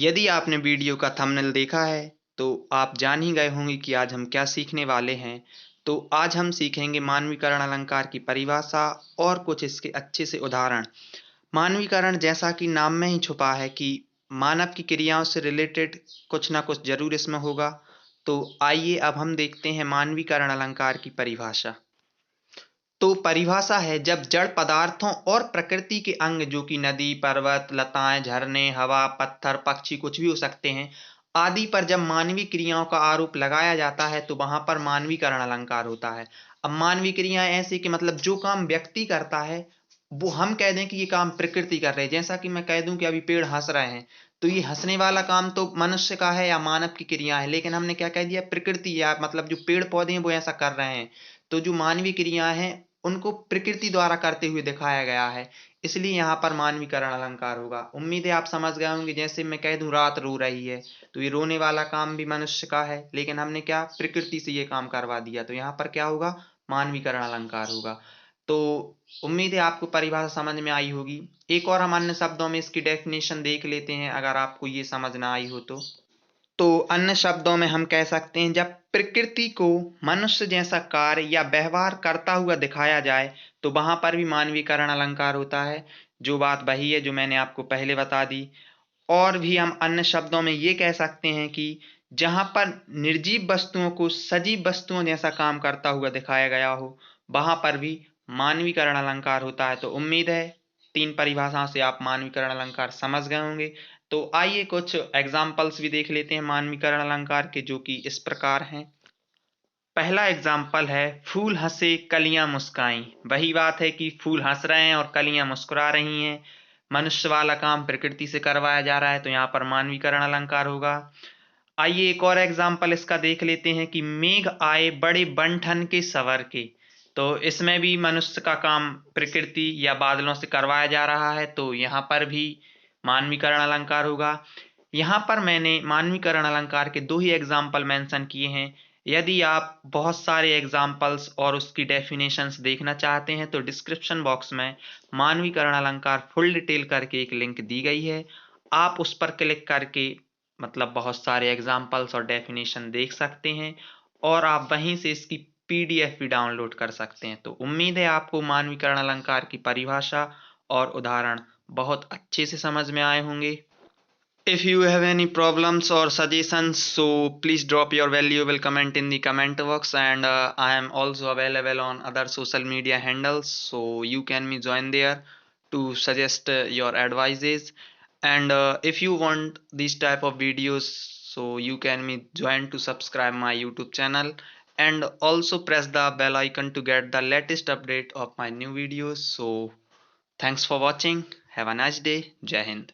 यदि आपने वीडियो का थंबनेल देखा है तो आप जान ही गए होंगे कि आज हम क्या सीखने वाले हैं। तो आज हम सीखेंगे मानवीकरण अलंकार की परिभाषा और कुछ इसके अच्छे से उदाहरण। मानवीकरण जैसा कि नाम में ही छुपा है कि मानव की क्रियाओं से रिलेटेड कुछ ना कुछ जरूर इसमें होगा। तो आइए अब हम देखते हैं मानवीकरण अलंकार की परिभाषा। तो परिभाषा है जब जड़ पदार्थों और प्रकृति के अंग जो कि नदी, पर्वत, लताएं, झरने, हवा, पत्थर, पक्षी कुछ भी हो सकते हैं आदि पर जब मानवीय क्रियाओं का आरोप लगाया जाता है तो वहां पर मानवीकरण अलंकार होता है। अब मानवीय क्रियाएं ऐसे कि मतलब जो काम व्यक्ति करता है वो हम कह दें कि ये काम प्रकृति कर रहे हैं। जैसा कि मैं कह दूं कि अभी पेड़ हंस रहे हैं तो ये हंसने वाला काम तो मनुष्य का है या मानव की क्रिया है, लेकिन हमने क्या कह दिया प्रकृति या मतलब जो पेड़ पौधे हैं वो ऐसा कर रहे हैं। तो जो मानवीय क्रिया हैं उनको प्रकृति द्वारा करते हुए दिखाया गया है, इसलिए यहाँ पर मानवीकरण अलंकार होगा। उम्मीद है आप समझ गए होंगे। जैसे मैं कह दूं रात रो रही है तो ये रोने वाला काम भी मनुष्य का है, लेकिन हमने क्या प्रकृति से ये काम करवा दिया, तो यहाँ पर क्या होगा मानवीकरण अलंकार होगा। तो उम्मीद है आपको परिभाषा समझ में आई होगी। एक और हम अन्य शब्दों में इसकी डेफिनेशन देख लेते हैं अगर आपको ये समझ ना आई हो तो अन्य शब्दों में हम कह सकते हैं जब प्रकृति को मनुष्य जैसा कार्य या व्यवहार करता हुआ दिखाया जाए तो वहां पर भी मानवीकरण अलंकार होता है। जो बात वही है जो मैंने आपको पहले बता दी। और भी हम अन्य शब्दों में ये कह सकते हैं कि जहां पर निर्जीव वस्तुओं को सजीव वस्तुओं जैसा काम करता हुआ दिखाया गया हो वहां पर भी मानवीकरण अलंकार होता है। तो उम्मीद है तीन परिभाषाओं से आप मानवीकरण अलंकार समझ गए होंगे। तो आइए कुछ एग्जाम्पल्स भी देख लेते हैं मानवीकरण अलंकार के, जो कि इस प्रकार हैं। पहला एग्जाम्पल है फूल हंसे कलियां मुस्काई। वही बात है कि फूल हंस रहे हैं और कलियां मुस्कुरा रही हैं। मनुष्य वाला काम प्रकृति से करवाया जा रहा है तो यहाँ पर मानवीकरण अलंकार होगा। आइए एक और एग्जाम्पल इसका देख लेते हैं कि मेघ आए बड़े बन के सवर के। तो इसमें भी मनुष्य का काम प्रकृति या बादलों से करवाया जा रहा है तो यहाँ पर भी मानवीकरण अलंकार होगा। यहाँ पर मैंने मानवीकरण अलंकार के दो ही एग्जाम्पल मेंशन किए हैं। यदि आप बहुत सारे एग्जाम्पल्स और उसकी डेफिनेशंस देखना चाहते हैं तो डिस्क्रिप्शन बॉक्स में मानवीकरण अलंकार फुल डिटेल करके एक लिंक दी गई है। आप उस पर क्लिक करके मतलब बहुत सारे एग्जाम्पल्स और डेफिनेशन देख सकते हैं और आप वहीं से इसकी पीडीएफ भी डाउनलोड कर सकते हैं। तो उम्मीद है आपको मानवीकरण अलंकार की परिभाषा और उदाहरण बहुत अच्छे से समझ में आए होंगे। If you have any problems or suggestions, so please drop your valuable comment in the comment box, and I am also available on other social media handles, so you can me join there to suggest your advices. And if you want these type of videos, so you can me join to subscribe my YouTube channel and also press the bell icon to get the latest update of my new videos. So thanks for watching. Have a nice day. Jai Hind.